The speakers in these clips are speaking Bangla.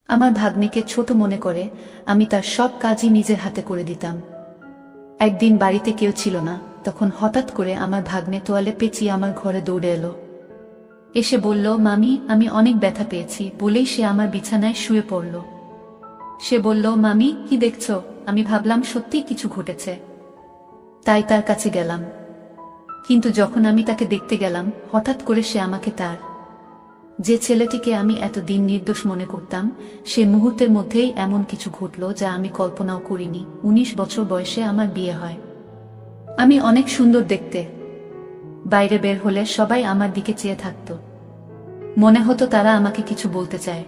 আমার ভাগ্নিকে ছোট মনে করে আমি তার সব কাজই নিজের হাতে করে দিতাম। একদিন বাড়িতে কেউ ছিল না, তখন হঠাৎ করে আমার ভাগ্নে তোয়ালে পেঁচিয়ে আমার ঘরে দৌড়ে এলো। এসে বলল, মামি আমি অনেক ব্যথা পেয়েছি, বলেই সে আমার বিছানায় শুয়ে পড়ল। সে বলল, মামি কি দেখছো? আমি ভাবলাম সত্যিই কিছু ঘটেছে, তাই তার কাছে গেলাম। কিন্তু যখন আমি তাকে দেখতে গেলাম, হঠাৎ করে সে আমাকে তার যে ছেলেটিকে আমি এতদিন নির্দোষ মনে করতাম, সে মুহূর্তের মধ্যেই এমন কিছু ঘটল যা আমি কল্পনাও করিনি। 19 বছর বয়সে আমার বিয়ে হয়। আমি অনেক সুন্দর দেখতে। বাইরে বের হলে সবাই আমার দিকে চেয়ে থাকত। মনে হতো তারা আমাকে কিছু বলতে চায়,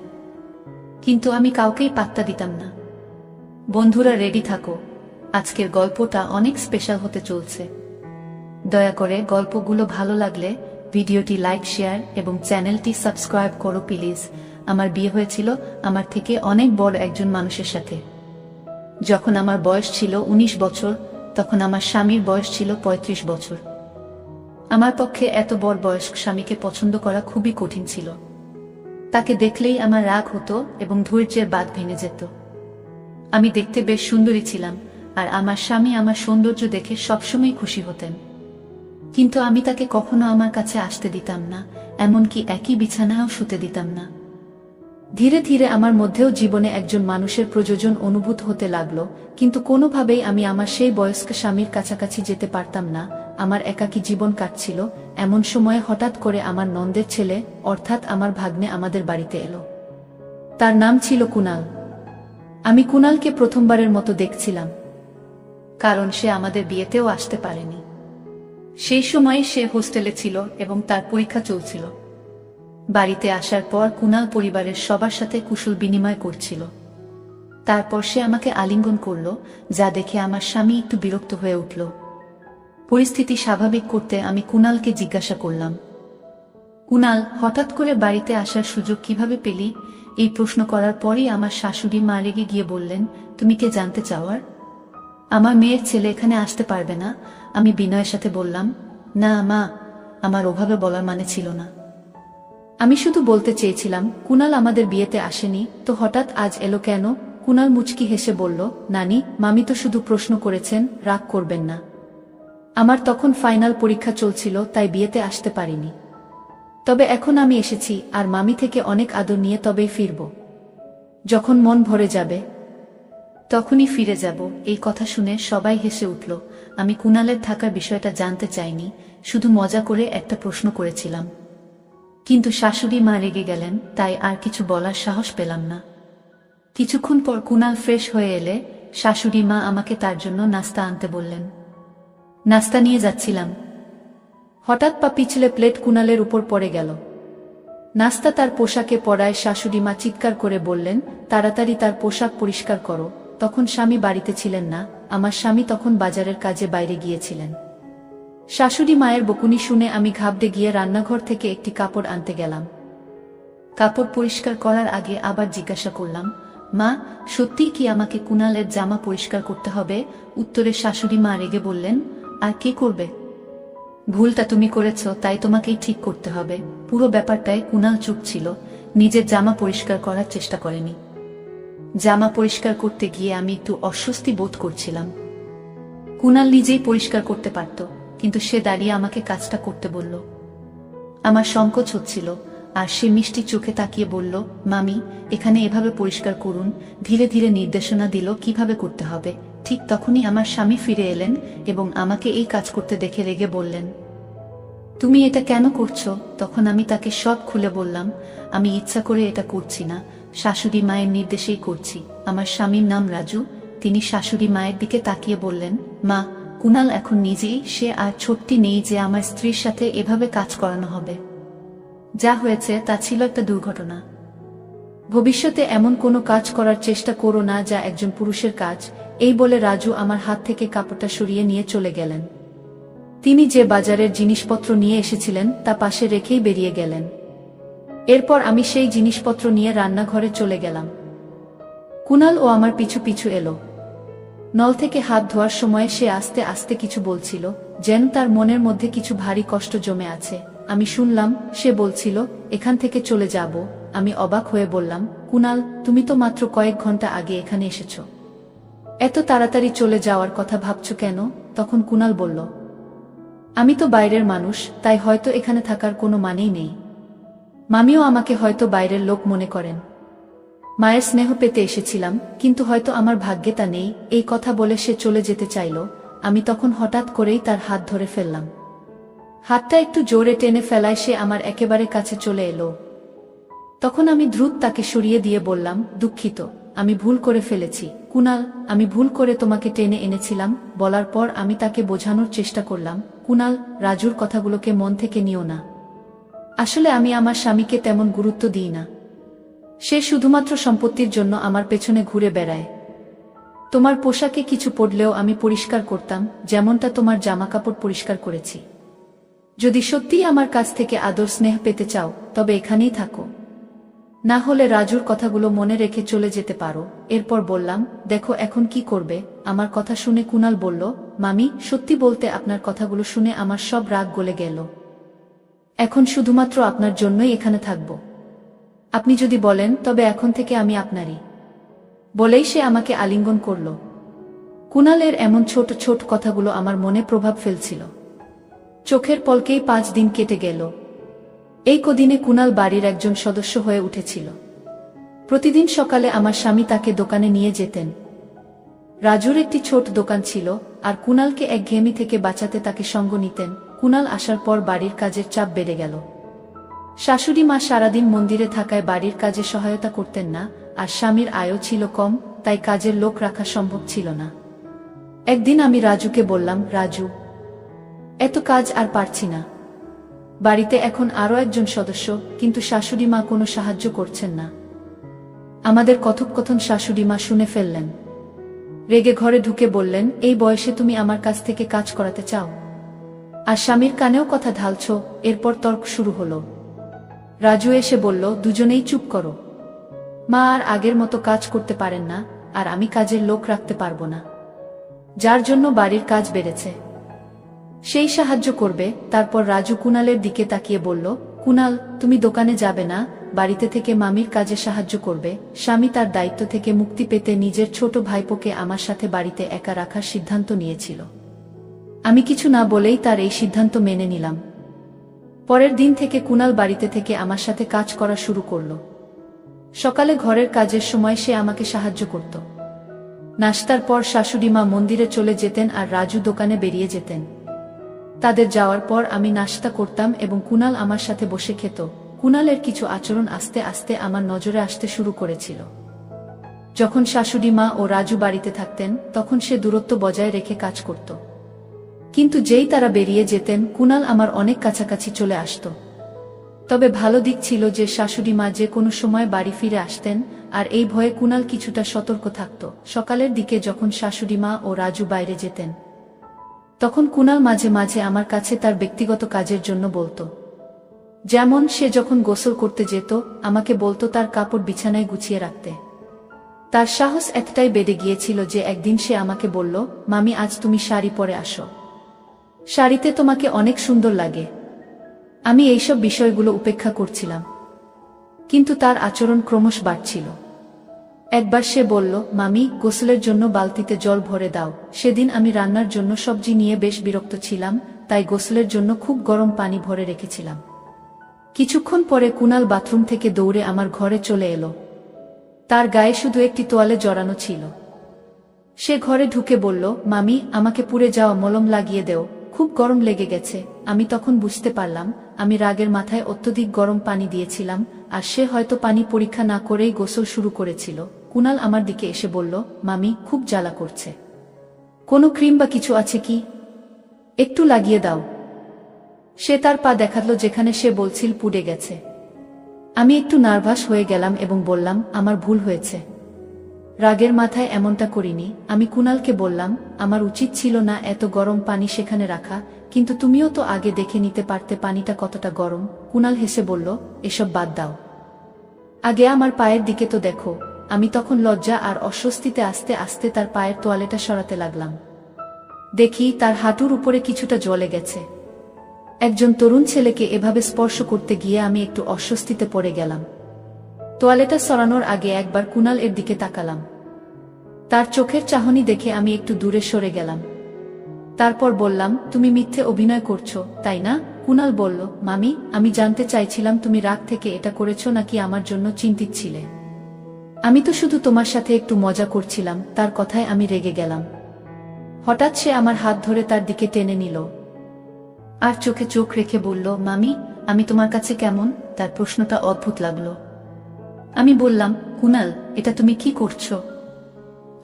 কিন্তু আমি কাউকেই পাত্তা দিতাম না। বন্ধুরা রেডি থাকো, আজকের গল্পটা অনেক স্পেশাল হতে চলছে। দয়া করে গল্পগুলো ভালো লাগলে ভিডিওটি লাইক, শেয়ার এবং চ্যানেলটি সাবস্ক্রাইব করো প্লিজ। আমার বিয়ে হয়েছিল আমার থেকে অনেক বড় একজন মানুষের সাথে। যখন আমার বয়স ছিল 19 বছর, তখন আমার স্বামীর বয়স ছিল 35 বছর। আমার পক্ষে এত বড় বয়স্ক স্বামীকে পছন্দ করা খুবই কঠিন ছিল। তাকে দেখলেই আমার রাগ হতো এবং ধৈর্যের বাঁধ ভেঙে যেত। আমি দেখতে বেশ সুন্দরী ছিলাম, আর আমার স্বামী আমার সৌন্দর্য দেখে সবসময় খুশি হতেন। কিন্তু আমি তাকে কখনো আমার কাছে আসতে দিতাম না, এমনকি একই বিছানায়ও শুতে দিতাম না। ধীরে ধীরে আমার মধ্যেও জীবনে একজন মানুষের প্রয়োজন অনুভূত হতে লাগলো, কিন্তু কোনোভাবেই আমি আমার সেই বয়স্ক স্বামীর কাছাকাছি যেতে পারতাম না। আমার একাকী জীবন কাটছিল। এমন সময়ে হঠাৎ করে আমার নন্দের ছেলে, অর্থাৎ আমার ভাগ্নে আমাদের বাড়িতে এলো। তার নাম ছিল কুনাল। আমি কুনালকে প্রথমবারের মতো দেখছিলাম, কারণ সে আমাদের বিয়েতেও আসতে পারেনি। সেই সময় সে হোস্টেলে ছিল এবং তার পরীক্ষা চলছিল। বাড়িতে আসার পর কুনাল পরিবারের সবার সাথে কুশল বিনিময় করছিল। তারপর সে আমাকে আলিঙ্গন করল, যা দেখে আমার স্বামী একটু বিরক্ত হয়ে উঠল। পরিস্থিতি স্বাভাবিক করতে আমি কুনালকে জিজ্ঞাসা করলাম, কুনাল, হঠাৎ করে বাড়িতে আসার সুযোগ কিভাবে পেলি? এই প্রশ্ন করার পরই আমার শাশুড়ি মা রেগে গিয়ে বললেন, তুমি কে জানতে চাওয়ার? আমার মেয়ের ছেলে এখানে আসতে পারবে না। আমি বিনয়ের সাথে বললাম, না মা, আমার ওভাবে বলার মানে ছিল না। আমি শুধু বলতে চেয়েছিলাম কুনাল আমাদের বিয়েতে আসেনি, তো হঠাৎ আজ এলো কেন? কুনাল মুচকি হেসে বলল, নানি, মামি তো শুধু প্রশ্ন করেছেন, রাগ করবেন না। আমার তখন ফাইনাল পরীক্ষা চলছিল, তাই বিয়েতে আসতে পারিনি। তবে এখন আমি এসেছি, আর মামি থেকে অনেক আদর নিয়ে তবেই ফিরব। যখন মন ভরে যাবে তখনই ফিরে যাব। এই কথা শুনে সবাই হেসে উঠল। আমি কুনালের থাকার বিষয়টা জানতে চাইনি, শুধু মজা করে একটা প্রশ্ন করেছিলাম। কিন্তু শাশুড়ি মা রেগে গেলেন, তাই আর কিছু বলার সাহস পেলাম না। কিছুক্ষণ পর কুনাল ফ্রেশ হয়ে এলে শাশুড়ি মা আমাকে তার জন্য নাস্তা আনতে বললেন। নাস্তা নিয়ে যাচ্ছিলাম, হঠাৎ পা পিছলে প্লেট কুনালের উপর পড়ে গেল। নাস্তা তার পোশাকে পড়ায় শাশুড়ি মা চিৎকার করে বললেন, তাড়াতাড়ি তার পোশাক পরিষ্কার করো। তখন স্বামী বাড়িতে ছিলেন না, আমার স্বামী তখন বাজারের কাজে বাইরে গিয়েছিলেন। শাশুড়ি মায়ের বকুনি শুনে আমি ঘাবড়ে গিয়ে রান্নাঘর থেকে একটি কাপড় আনতে গেলাম। কাপড় পরিষ্কার করার আগে আবার জিজ্ঞাসা করলাম, মা, সত্যিই কি আমাকে কুনালের জামা পরিষ্কার করতে হবে? উত্তরে শাশুড়ি মা রেগে বললেন, আর কে করবে? ভুলটা তুমি করেছ, তাই তোমাকেই ঠিক করতে হবে। পুরো ব্যাপারটায় কুনাল চুপ ছিল, নিজের জামা পরিষ্কার করার চেষ্টা করেনি। জামা পরিষ্কার করতে গিয়ে আমি একটু অস্বস্তি বোধ করছিলাম। কুনাল নিজেই পরিষ্কার করতে পারত, কিন্তু সে দাঁড়িয়ে আমাকে কাজটা করতে বলল। আমার সংকোচ হচ্ছিল, আর সে মিষ্টি চোখে তাকিয়ে বলল, মামি, এখানে এভাবে পরিষ্কার করুন। ধীরে ধীরে নির্দেশনা দিল কিভাবে করতে হবে। ঠিক তখনই আমার স্বামী ফিরে এলেন এবং আমাকে এই কাজ করতে দেখে রেগে বললেন, তুমি এটা কেন করছো? তখন আমি তাকে সব খুলে বললাম, আমি ইচ্ছা করে এটা করছি না, শাশুড়ি মায়ের নির্দেশেই করছি। আমার স্বামীর নাম রাজু। তিনি শাশুড়ি মায়ের দিকে তাকিয়ে বললেন, মা, কুনাল এখন নিজেই, সে আর ছোট্টি নেই যে আমার স্ত্রীর সাথে এভাবে কাজ করানো হবে। যা হয়েছে তা ছিল একটা দুর্ঘটনা। ভবিষ্যতে এমন কোনো কাজ করার চেষ্টা করো না যা একজন পুরুষের কাজ। এই বলে রাজু আমার হাত থেকে কাপড়টা সরিয়ে নিয়ে চলে গেলেন। তিনি যে বাজারের জিনিসপত্র নিয়ে এসেছিলেন তা পাশে রেখেই বেরিয়ে গেলেন। এরপর আমি সেই জিনিসপত্র নিয়ে রান্নাঘরে চলে গেলাম। কুনাল ও আমার পিছু পিছু এলো। নল থেকে হাত ধোয়ার সময় সে আস্তে আস্তে কিছু বলছিল, যেন তার মনের মধ্যে কিছু ভারী কষ্ট জমে আছে। আমি শুনলাম সে বলছিল, এখান থেকে চলে যাব, আমি অবাক হয়ে বললাম, কুনাল, তুমি তো মাত্র কয়েক ঘন্টা আগে এখানে এসেছ। এত তাড়াতাড়ি চলে যাওয়ার কথা ভাবছো কেন? তখন কুনাল বলল, আমি তো বাইরের মানুষ, তাই হয়তো এখানে থাকার কোনো মানেই নেই। মামিও আমাকে হয়তো বাইরের লোক মনে করেন। মায়ের স্নেহ পেতে এসেছিলাম, কিন্তু হয়তো আমার ভাগ্যে তা নেই। এই কথা বলে সে চলে যেতে চাইল। আমি তখন হঠাৎ করেই তার হাত ধরে ফেললাম। হাতটা একটু জোরে টেনে ফেলায় সে আমার একেবারে কাছে চলে এলো। তখন আমি দ্রুত তাকে সরিয়ে দিয়ে বললাম, দুঃখিত, আমি ভুল করে ফেলেছি কুনাল, আমি ভুল করে তোমাকে টেনে এনেছিলাম। বলার পর আমি তাকে বোঝানোর চেষ্টা করলাম, কুনাল, রাজুর কথাগুলোকে মন থেকে নিও না। আসলে আমি আমার স্বামীকে তেমন গুরুত্ব দিই না। সে শুধুমাত্র সম্পত্তির জন্য আমার পেছনে ঘুরে বেড়ায়। তোমার পোশাকে কিছু পড়লেও আমি পরিষ্কার করতাম, যেমনটা তোমার জামাকাপড় পরিষ্কার করেছি। যদি সত্যিই আমার কাছ থেকে আদর স্নেহ পেতে চাও, তবে এখানেই থাকো। না হলে রাজুর কথাগুলো মনে রেখে চলে যেতে পারো। এরপর বললাম, দেখো এখন কি করবে? আমার কথা শুনে কুনাল বলল, মামি, সত্যি বলতে আপনার কথাগুলো শুনে আমার সব রাগ গলে গেল। এখন শুধুমাত্র আপনার জন্যই এখানে থাকব। আপনি যদি বলেন তবে এখন থেকে আমি আপনারই। বলেই সে আমাকে আলিঙ্গন করল। কুনালের এমন ছোট ছোট কথাগুলো আমার মনে প্রভাব ফেলছিল। চোখের পলকেই 5 দিন কেটে গেল। এই কদিনে কুনাল বাড়ির একজন সদস্য হয়ে উঠেছিল। প্রতিদিন সকালে আমার স্বামী তাকে দোকানে নিয়ে যেতেন। রাজুর একটি ছোট দোকান ছিল, আর কুনালকে একঘেয়েমি থেকে বাঁচাতে তাকে সঙ্গ নিতেন। কুনাল আসার পর বাড়ির কাজের চাপ বেড়ে গেল। শাশুড়ি মা সারাদিন মন্দিরে থাকায় বাড়ির কাজে সহায়তা করতেন না, আর স্বামীর আয়ও ছিল কম, তাই কাজের লোক রাখা সম্ভব ছিল না। একদিন আমি রাজুকে বললাম, রাজু, এত কাজ আর পারছি না। বাড়িতে এখন আরও একজন সদস্য, কিন্তু শাশুড়ি মা কোনো সাহায্য করছেন না। আমাদের কথোপকথন শাশুড়ি মা শুনে ফেললেন। রেগে ঘরে ঢুকে বললেন, এই বয়সে তুমি আমার কাছ থেকে কাজ করাতে চাও? আর স্বামীর কানেও কথা ঢালছ? এরপর তর্ক শুরু হলো। রাজু এসে বলল, দুজনেই চুপ করো। মা আর আগের মতো কাজ করতে পারেন না, আর আমি কাজের লোক রাখতে পারবো না, যার জন্য বাড়ির কাজ বেড়েছে। সেই সাহায্য করবে। তারপর রাজু কুনালের দিকে তাকিয়ে বলল, কুনাল, তুমি দোকানে যাবে না, বাড়িতে থেকে মামির কাজে সাহায্য করবে। স্বামী তার দায়িত্ব থেকে মুক্তি পেতে নিজের ছোট ভাইপোকে আমার সাথে বাড়িতে একা রাখার সিদ্ধান্ত নিয়েছিল। আমি কিছু না বলেই তার এই সিদ্ধান্ত মেনে নিলাম। পরের দিন থেকে কুনাল বাড়িতে থেকে আমার সাথে কাজ করা শুরু করল। সকালে ঘরের কাজের সময় সে আমাকে সাহায্য করত। নাশতার পর শাশুড়ি মা মন্দিরে চলে যেতেন আর রাজু দোকানে বেরিয়ে যেতেন। তাদের যাওয়ার পর আমি নাশতা করতাম এবং কুনাল আমার সাথে বসে খেত। কুনালের কিছু আচরণ আস্তে আস্তে আমার নজরে আসতে শুরু করেছিল। যখন শাশুড়ি মা ও রাজু বাড়িতে থাকতেন, তখন সে দূরত্ব বজায় রেখে কাজ করত। কিন্তু যেই তারা বেরিয়ে যেতেন, কুনাল আমার অনেক কাছাকাছি চলে আসত। তবে ভালো দিক ছিল যে শাশুড়ি মা যে কোনো সময় বাড়ি ফিরে আসতেন, আর এই ভয়ে কুনাল কিছুটা সতর্ক থাকত। সকালের দিকে যখন শাশুড়ি মা ও রাজু বাইরে যেতেন, তখন কুনাল মাঝে মাঝে আমার কাছে তার ব্যক্তিগত কাজের জন্য বলতো। যেমন সে যখন গোসল করতে যেত, আমাকে বলতো তার কাপড় বিছানায় গুছিয়ে রাখতে। তার সাহস এতটাই বেড়ে গিয়েছিল যে একদিন সে আমাকে বলল, মামি, আজ তুমি শাড়ি পরে আসো, শাড়িতে তোমাকে অনেক সুন্দর লাগে। আমি এইসব বিষয়গুলো উপেক্ষা করছিলাম, কিন্তু তার আচরণ ক্রমশ বাড়ছিল। একবার সে বলল, মামি, গোসলের জন্য বালতিতে জল ভরে দাও। সেদিন আমি রান্নার জন্য সবজি নিয়ে বেশ বিরক্ত ছিলাম, তাই গোসলের জন্য খুব গরম পানি ভরে রেখেছিলাম। কিছুক্ষণ পরে কুনাল বাথরুম থেকে দৌড়ে আমার ঘরে চলে এলো। তার গায়ে শুধু একটি তোয়ালে জড়ানো ছিল। সে ঘরে ঢুকে বলল, মামি, আমাকে পুড়ে যাওয়া মলম লাগিয়ে দেও, খুব গরম লেগে গেছে। আমি তখন বুঝতে পারলাম আমি রাগের মাথায় অত্যধিক গরম পানি দিয়েছিলাম, আর সে হয়তো পানি পরীক্ষা না করেই গোসল শুরু করেছিল। কুনাল আমার দিকে এসে বলল, মামি, খুব জ্বালা করছে, কোনো ক্রিম বা কিছু আছে কি? একটু লাগিয়ে দাও। সে তার পা দেখালো যেখানে সে বলছিল পুড়ে গেছে। আমি একটু নার্ভাস হয়ে গেলাম এবং বললাম, আমার ভুল হয়েছে, রাগের মাথায় এমনটা করিনি। আমি কুনালকে বললাম, আমার উচিত ছিল না এত গরম পানি সেখানে রাখা, কিন্তু তুমিও তো আগে দেখে নিতে পারতে পানিটা কতটা গরম। কুনাল হেসে বলল, এসব বাদ দাও, আগে আমার পায়ের দিকে তো দেখো। আমি তখন লজ্জা আর অস্বস্তিতে আস্তে আস্তে তার পায়ের তোয়ালেটা সরাতে লাগলাম। দেখি তার হাঁটুর উপরে কিছুটা জ্বলে গেছে। একজন তরুণ ছেলেকে এভাবে স্পর্শ করতে গিয়ে আমি একটু অস্বস্তিতে পড়ে গেলাম। তোয়ালেটা সরানোর আগে একবার কুনাল এর দিকে তাকালাম। তার চোখের চাহনি দেখে আমি একটু দূরে সরে গেলাম। তারপর বললাম, তুমি মিথ্যে অভিনয় করছো, তাই না? কুনাল বলল, মামি, আমি জানতে চাইছিলাম তুমি রাগ থেকে এটা করেছো নাকি আমার জন্য চিন্তিত ছিলে। আমি তো শুধু তোমার সাথে একটু মজা করছিলাম। তার কথায় আমি রেগে গেলাম। হঠাৎ সে আমার হাত ধরে তার দিকে টেনে নিল আর চোখে চোখ রেখে বলল, মামি, আমি তোমার কাছে কেমন? তার প্রশ্নটা অদ্ভুত লাগলো। আমি বললাম, কুনাল, এটা তুমি কি করছো?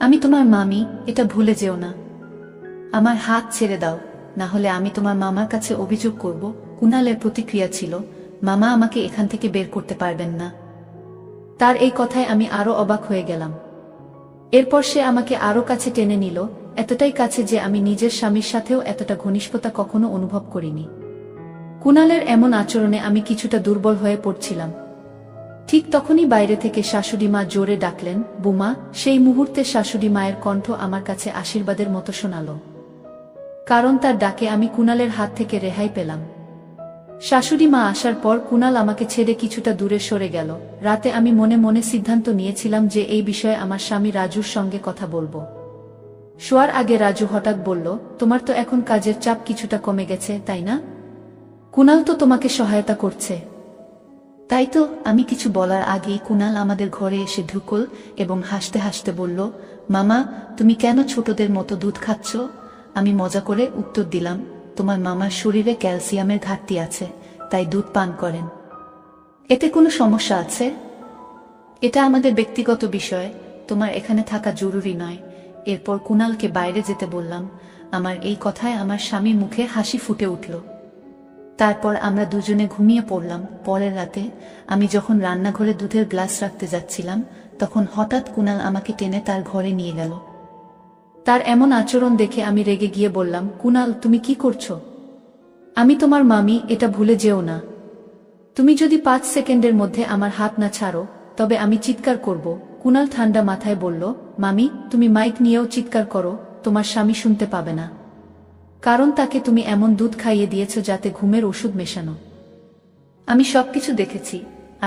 আমি তোমার মামি, এটা ভুলে যেও না। আমার হাত ছেড়ে দাও, না হলে আমি তোমার মামার কাছে অভিযোগ করব। কুনালের প্রতিক্রিয়া ছিল, মামা আমাকে এখান থেকে বের করতে পারবেন না। তার এই কথায় আমি আরো অবাক হয়ে গেলাম। এরপর সে আমাকে আরো কাছে টেনে নিল, এতটাই কাছে যে আমি নিজের স্বামীর সাথেও এতটা ঘনিষ্ঠতা কখনো অনুভব করিনি। কুনালের এমন আচরণে আমি কিছুটা দুর্বল হয়ে পড়ছিলাম। ঠিক তখনই বাইরে থেকে শাশুড়ি মা জোরে ডাকলেন, বুমা। সেই মুহূর্তে শাশুড়ি মায়ের কণ্ঠ আমার কাছে আশীর্বাদের মতো শোনাল, কারণ তার ডাকে আমি কুনালের হাত থেকে রেহাই পেলাম। শাশুড়ি মা আসার পর কুনাল আমাকে ছেড়ে কিছুটা দূরে সরে গেল। রাতে আমি মনে মনে সিদ্ধান্ত নিয়েছিলাম যে এই বিষয়ে আমার স্বামী রাজুর সঙ্গে কথা বলবো। শোয়ার আগে রাজু হঠাৎ বলল, তোমার তো এখন কাজের চাপ কিছুটা কমে গেছে, তাই না? কুনাল তো তোমাকে সহায়তা করছে। তাই তো। আমি কিছু বলার আগেই কুনাল আমাদের ঘরে এসে ঢুকল এবং হাসতে হাসতে বলল, মামা, তুমি কেন ছোটদের মতো দুধ খাচ্ছ? আমি মজা করে উত্তর দিলাম, তোমার মামার শরীরে ক্যালসিয়ামের ঘাটতি আছে, তাই দুধ পান করেন। এতে কোনো সমস্যা আছে? এটা আমাদের ব্যক্তিগত বিষয়, তোমার এখানে থাকা জরুরি নয়। এরপর কুনালকে বাইরে যেতে বললাম। আমার এই কথায় আমার স্বামী মুখে হাসি ফুটে উঠল। তারপর আমরা দুজনে ঘুমিয়ে পড়লাম। পরের রাতে আমি যখন রান্নাঘরে দুধের গ্লাস রাখতে যাচ্ছিলাম, তখন হঠাৎ কুনাল আমাকে টেনে তার ঘরে নিয়ে গেল। তার এমন আচরণ দেখে আমি রেগে গিয়ে বললাম, কুনাল, তুমি কি করছো? আমি তোমার মামি, এটা ভুলে যেও না। তুমি যদি 5 সেকেন্ডের মধ্যে আমার হাত না ছাড়ো, তবে আমি চিৎকার করব। কুনাল ঠান্ডা মাথায় বলল, মামি, তুমি মাইক নিয়েও চিৎকার করো, তোমার স্বামী শুনতে পাবে না। কারণ তাকে তুমি এমন দুধ খাইয়ে দিয়েছ যাতে ঘুমের ওষুধ মেশানো। আমি সবকিছু দেখেছি,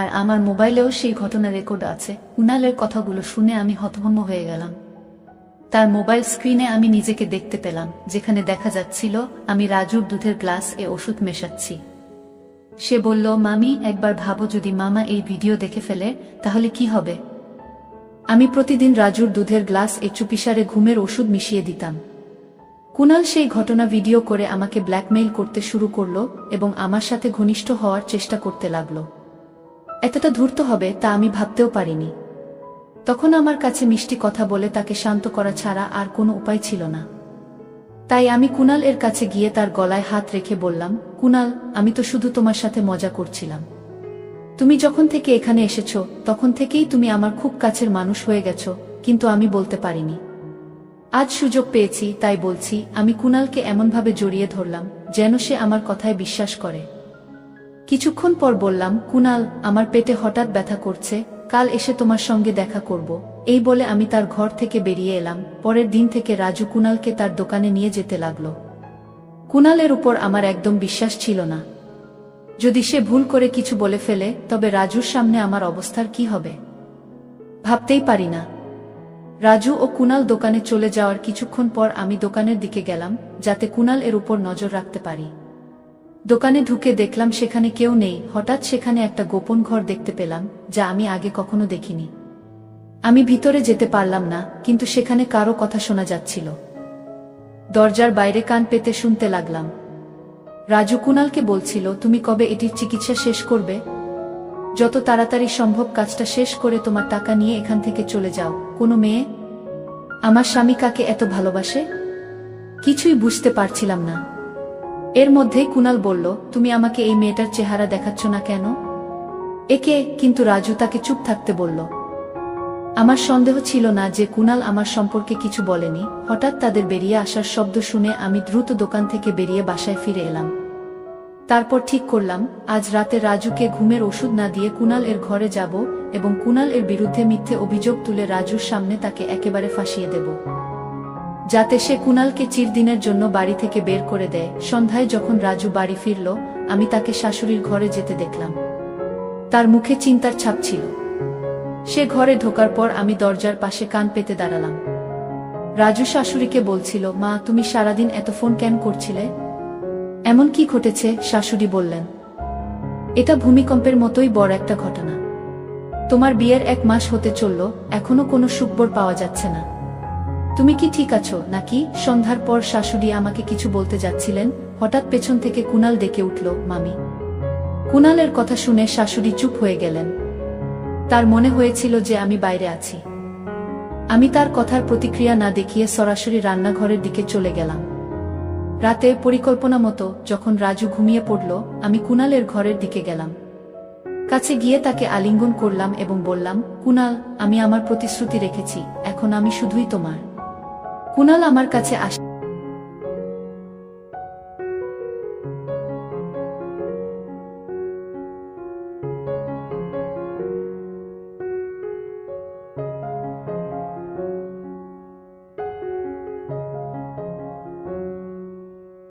আর আমার মোবাইলেও সেই ঘটনা রেকর্ড আছে। কুনালের কথাগুলো শুনে আমি হতভম্ব হয়ে গেলাম। তার মোবাইল স্ক্রিনে আমি নিজেকে দেখতে পেলাম, যেখানে দেখা যাচ্ছিল আমি রাজুর দুধের গ্লাস এ ওষুধ মেশাচ্ছি। সে বলল, মামি, একবার ভাবো, যদি মামা এই ভিডিও দেখে ফেলে, তাহলে কি হবে? আমি প্রতিদিন রাজুর দুধের গ্লাস এ চুপিসারে ঘুমের ওষুধ মিশিয়ে দিতাম। কুনাল সেই ঘটনা ভিডিও করে আমাকে ব্ল্যাকমেইল করতে শুরু করলো এবং আমার সাথে ঘনিষ্ঠ হওয়ার চেষ্টা করতে লাগলো। এতটা ধূর্ত হবে তা আমি ভাবতেও পারিনি। তখন আমার কাছে মিষ্টি কথা বলে তাকে শান্ত করা ছাড়া আর কোনো উপায় ছিল না। তাই আমি কুনাল এর কাছে গিয়ে তার গলায় হাত রেখে বললাম, কুনাল, আমি তো শুধু তোমার সাথে মজা করছিলাম। তুমি যখন থেকে এখানে এসেছো, তখন থেকেই তুমি আমার খুব কাছের মানুষ হয়ে গেছো, কিন্তু আমি বলতে পারিনি। আজ সুযোগ পেয়েছি, তাই বলছি। আমি কুনালকে এমনভাবে জড়িয়ে ধরলাম যেন সে আমার কথায় বিশ্বাস করে। কিছুক্ষণ পর বললাম, কুনাল, আমার পেটে হঠাৎ ব্যথা করছে, কাল এসে তোমার সঙ্গে দেখা করব। এই বলে আমি তার ঘর থেকে বেরিয়ে এলাম। পরের দিন থেকে রাজু কুনালকে তার দোকানে নিয়ে যেতে লাগলো। কুনালের উপর আমার একদম বিশ্বাস ছিল না। যদি সে ভুল করে কিছু বলে ফেলে, তবে রাজুর সামনে আমার অবস্থার কি হবে ভাবতেই পারি না। রাজু ও কুনাল দোকানে চলে যাওয়ার কিছুক্ষণ পর আমি দোকানের দিকে গেলাম, যাতে কুনাল এর উপর নজর রাখতে পারি। দোকানে ঢুকে দেখলাম সেখানে কেউ নেই। হঠাৎ সেখানে একটা গোপন ঘর দেখতে পেলাম, যা আমি আগে কখনো দেখিনি। আমি ভিতরে যেতে পারলাম না, কিন্তু সেখানে কারো কথা শোনা যাচ্ছিল। দরজার বাইরে কান পেতে শুনতে লাগলাম। রাজু কুনালকে বলছিল, তুমি কবে এটির চিকিৎসা শেষ করবে? যত তাড়াতাড়ি সম্ভব কাজটা শেষ করে তোমার টাকা নিয়ে এখান থেকে চলে যাও। কোনো মেয়ে আমার স্বামী কাকে এত ভালোবাসে? কিছুই বুঝতে পারছিলাম না। এর মধ্যেই কুনাল বলল, তুমি আমাকে এই মেয়েটার চেহারা দেখাচ্ছ না কেন? একে? কিন্তু রাজু তাকে চুপ থাকতে বলল। আমার সন্দেহ ছিল না যে কুনাল আমার সম্পর্কে কিছু বলেনি। হঠাৎ তাদের বেরিয়ে আসার শব্দ শুনে আমি দ্রুত দোকান থেকে বেরিয়ে বাসায় ফিরে এলাম। তারপর ঠিক করলাম, আজ রাতে রাজুকে ঘুমের ওষুধ না দিয়ে কুনাল এর ঘরে যাব এবং কুনাল এর বিরুদ্ধে মিথ্যে অভিযোগ তুলে রাজুর সামনে তাকে একেবারে ফাঁসিয়ে দেব, যাতে সে কুনালকে চিরদিনের জন্য বাড়ি থেকে বের করে দেয়। সন্ধ্যায় যখন রাজু বাড়ি ফিরল, আমি তাকে শাশুড়ির ঘরে যেতে দেখলাম। তার মুখে চিন্তার ছাপ ছিল। সে ঘরে ঢোকার পর আমি দরজার পাশে কান পেতে দাঁড়ালাম। রাজু শাশুড়িকে বলছিল, মা তুমি সারাদিন এত ফোন কেন করছিলে? এমন কি ঘটেছে? শাশুড়ি বললেন, এটা ভূমিকম্পের মতোই বড় একটা ঘটনা। তোমার বিয়ের 1 মাস হতে চলল, এখনো কোনো সুখবর পাওয়া যাচ্ছে না। তুমি কি ঠিক আছো নাকি? সন্ধ্যার পর শাশুড়ি আমাকে কিছু বলতে যাচ্ছিলেন, হঠাৎ পেছন থেকে কুনাল ডেকে উঠল, মামি। কুনালের কথা শুনে শাশুড়ি চুপ হয়ে গেলেন। তার মনে হয়েছিল যে আমি বাইরে আছি। আমি তার কথার প্রতিক্রিয়া না দেখিয়ে সরাসরি রান্নাঘরের দিকে চলে গেলাম। রাতে পরিকল্পনা মতো যখন রাজু ঘুমিয়ে পড়ল, আমি কুনালের ঘরের দিকে গেলাম। কাছে গিয়ে তাকে আলিঙ্গন করলাম এবং বললাম, কুনাল, আমি আমার প্রতিশ্রুতি রেখেছি, এখন আমি শুধুই তোমার। কুনাল আমার কাছে আসে